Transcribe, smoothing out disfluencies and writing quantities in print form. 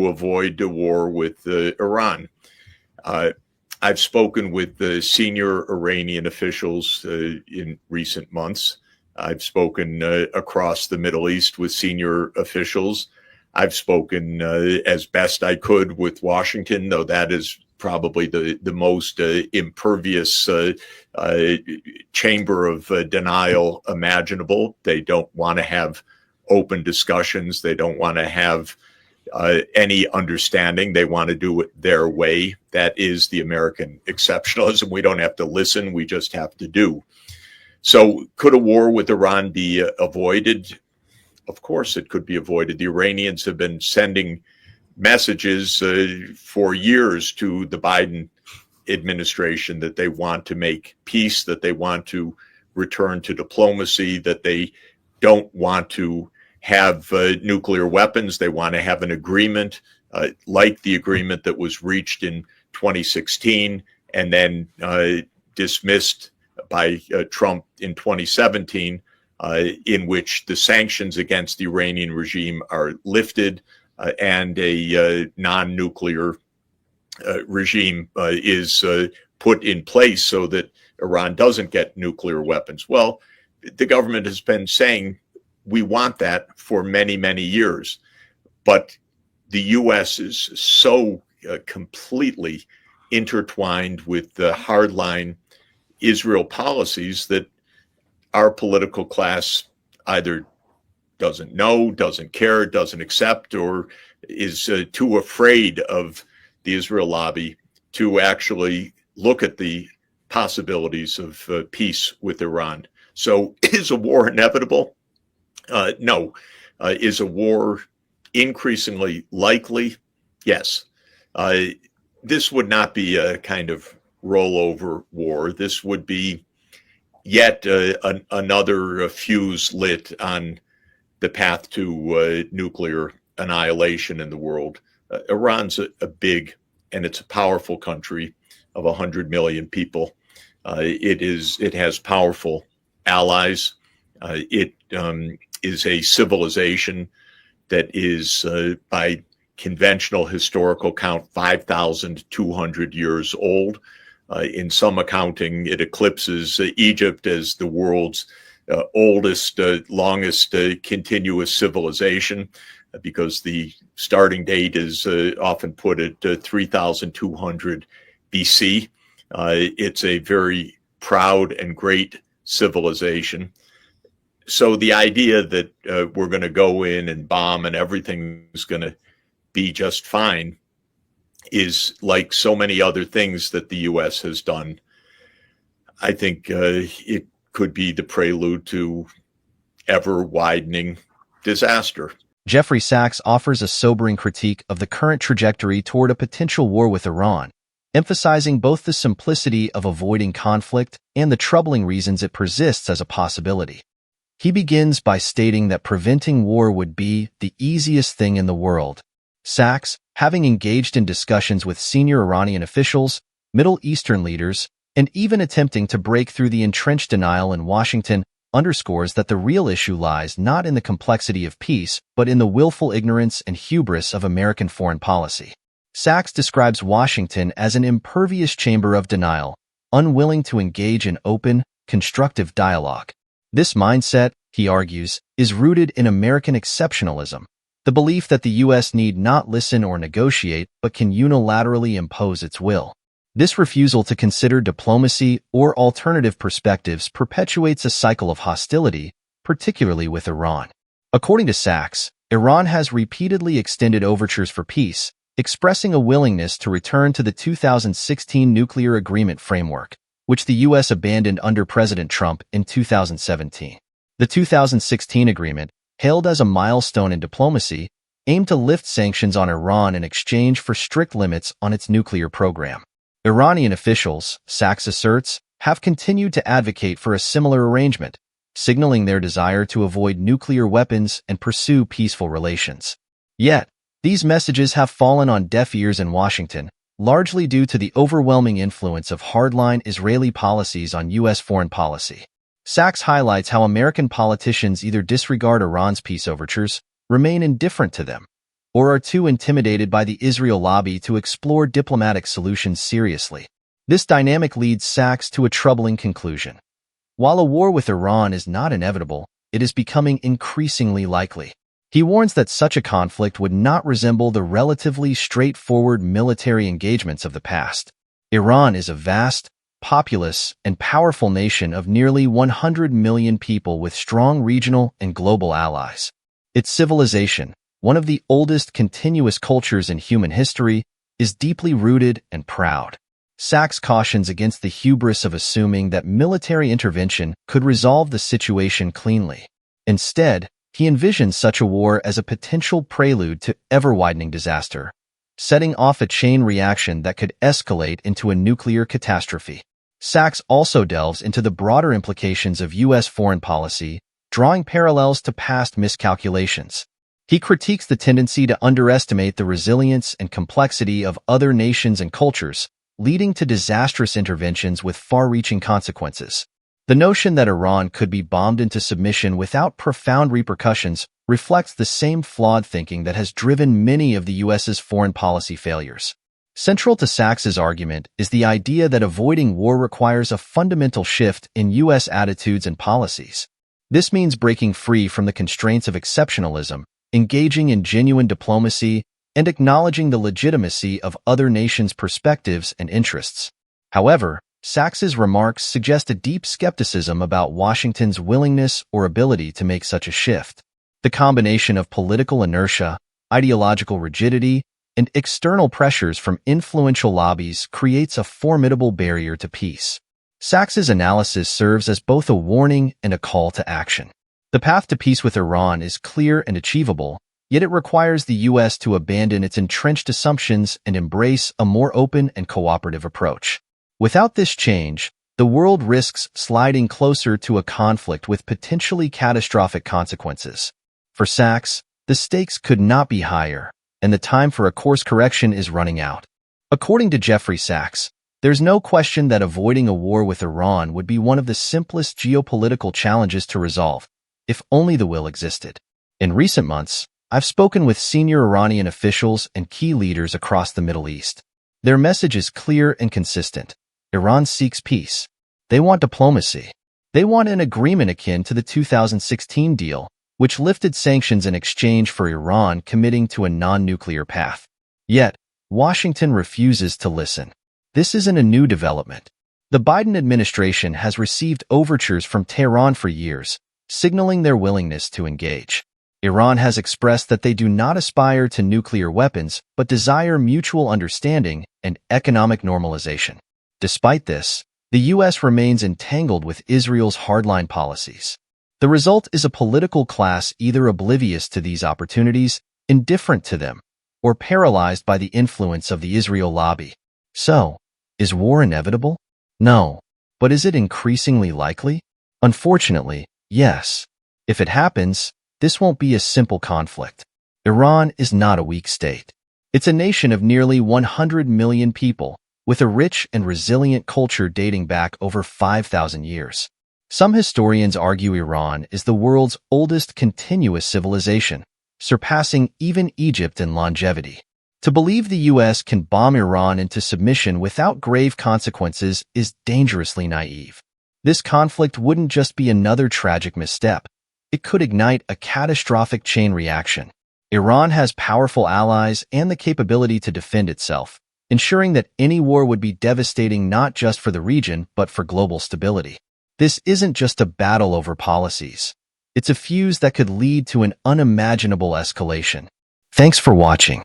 to avoid a war with Iran. I've spoken with the senior Iranian officials in recent months. I've spoken across the Middle East with senior officials. I've spoken as best I could with Washington, though that is probably the most impervious chamber of denial imaginable. They don't want to have open discussions. They don't want to have any understanding. They want to do it their way. That is the American exceptionalism. We don't have to listen. We just have to do. So could a war with Iran be avoided? Of course it could be avoided. The Iranians have been sending messages for years to the Biden administration that they want to make peace, that they want to return to diplomacy, that they don't want to have nuclear weapons. They want to have an agreement like the agreement that was reached in 2016 and then dismissed by Trump in 2017, in which the sanctions against the Iranian regime are lifted and a non-nuclear regime is put in place so that Iran doesn't get nuclear weapons. Well, the government has been saying we want that for many, many years, but the U.S. is so completely intertwined with the hardline Israel policies that our political class either doesn't know, doesn't care, doesn't accept, or is too afraid of the Israel lobby to actually look at the possibilities of peace with Iran. So is a war inevitable? No. Is a war increasingly likely? Yes. This would not be a kind of rollover war. This would be yet another fuse lit on the path to nuclear annihilation in the world. Iran's a big and it's a powerful country of 100 million people. It has powerful allies. It is a civilization that is, by conventional historical count, 5,200 years old. In some accounting, it eclipses Egypt as the world's oldest, longest continuous civilization, because the starting date is often put at 3,200 BC. It's a very proud and great civilization. So the idea that we're going to go in and bomb and everything is going to be just fine is like so many other things that the U.S. has done. I think it could be the prelude to ever widening disaster. Jeffrey Sachs offers a sobering critique of the current trajectory toward a potential war with Iran, emphasizing both the simplicity of avoiding conflict and the troubling reasons it persists as a possibility. He begins by stating that preventing war would be the easiest thing in the world. Sachs, having engaged in discussions with senior Iranian officials, Middle Eastern leaders, and even attempting to break through the entrenched denial in Washington, underscores that the real issue lies not in the complexity of peace, but in the willful ignorance and hubris of American foreign policy. Sachs describes Washington as an impervious chamber of denial, unwilling to engage in open, constructive dialogue. This mindset, he argues, is rooted in American exceptionalism, the belief that the U.S. need not listen or negotiate but can unilaterally impose its will. This refusal to consider diplomacy or alternative perspectives perpetuates a cycle of hostility, particularly with Iran. According to Sachs, Iran has repeatedly extended overtures for peace, expressing a willingness to return to the 2016 nuclear agreement framework, which the U.S. abandoned under President Trump in 2017. The 2016 agreement, hailed as a milestone in diplomacy, aimed to lift sanctions on Iran in exchange for strict limits on its nuclear program. Iranian officials, Sachs asserts, have continued to advocate for a similar arrangement, signaling their desire to avoid nuclear weapons and pursue peaceful relations. Yet, these messages have fallen on deaf ears in Washington, largely due to the overwhelming influence of hardline Israeli policies on U.S. foreign policy. Sachs highlights how American politicians either disregard Iran's peace overtures, remain indifferent to them, or are too intimidated by the Israel lobby to explore diplomatic solutions seriously. This dynamic leads Sachs to a troubling conclusion. While a war with Iran is not inevitable, it is becoming increasingly likely. He warns that such a conflict would not resemble the relatively straightforward military engagements of the past. Iran is a vast, populous, and powerful nation of nearly 100 million people with strong regional and global allies. Its civilization, one of the oldest continuous cultures in human history, is deeply rooted and proud. Sachs cautions against the hubris of assuming that military intervention could resolve the situation cleanly. Instead, he envisions such a war as a potential prelude to ever-widening disaster, setting off a chain reaction that could escalate into a nuclear catastrophe. Sachs also delves into the broader implications of U.S. foreign policy, drawing parallels to past miscalculations. He critiques the tendency to underestimate the resilience and complexity of other nations and cultures, leading to disastrous interventions with far-reaching consequences. The notion that Iran could be bombed into submission without profound repercussions reflects the same flawed thinking that has driven many of the U.S.'s foreign policy failures. Central to Sachs's argument is the idea that avoiding war requires a fundamental shift in U.S. attitudes and policies. This means breaking free from the constraints of exceptionalism, engaging in genuine diplomacy, and acknowledging the legitimacy of other nations' perspectives and interests. However, Sachs's remarks suggest a deep skepticism about Washington's willingness or ability to make such a shift. The combination of political inertia, ideological rigidity, and external pressures from influential lobbies creates a formidable barrier to peace. Sachs's analysis serves as both a warning and a call to action. The path to peace with Iran is clear and achievable, yet it requires the U.S. to abandon its entrenched assumptions and embrace a more open and cooperative approach. Without this change, the world risks sliding closer to a conflict with potentially catastrophic consequences. For Sachs, the stakes could not be higher, and the time for a course correction is running out. According to Jeffrey Sachs, there's no question that avoiding a war with Iran would be one of the simplest geopolitical challenges to resolve, if only the will existed. In recent months, I've spoken with senior Iranian officials and key leaders across the Middle East. Their message is clear and consistent. Iran seeks peace. They want diplomacy. They want an agreement akin to the 2016 deal, which lifted sanctions in exchange for Iran committing to a non-nuclear path. Yet, Washington refuses to listen. This isn't a new development. The Biden administration has received overtures from Tehran for years, signaling their willingness to engage. Iran has expressed that they do not aspire to nuclear weapons, but desire mutual understanding and economic normalization. Despite this, the U.S. remains entangled with Israel's hardline policies. The result is a political class either oblivious to these opportunities, indifferent to them, or paralyzed by the influence of the Israel lobby. So, is war inevitable? No. But is it increasingly likely? Unfortunately, yes. If it happens, this won't be a simple conflict. Iran is not a weak state. It's a nation of nearly 100 million people, with a rich and resilient culture dating back over 5,000 years. Some historians argue Iran is the world's oldest continuous civilization, surpassing even Egypt in longevity. To believe the U.S. can bomb Iran into submission without grave consequences is dangerously naive. This conflict wouldn't just be another tragic misstep. It could ignite a catastrophic chain reaction. Iran has powerful allies and the capability to defend itself, ensuring that any war would be devastating not just for the region but for global stability. This isn't just a battle over policies. It's a fuse that could lead to an unimaginable escalation. Thanks for watching.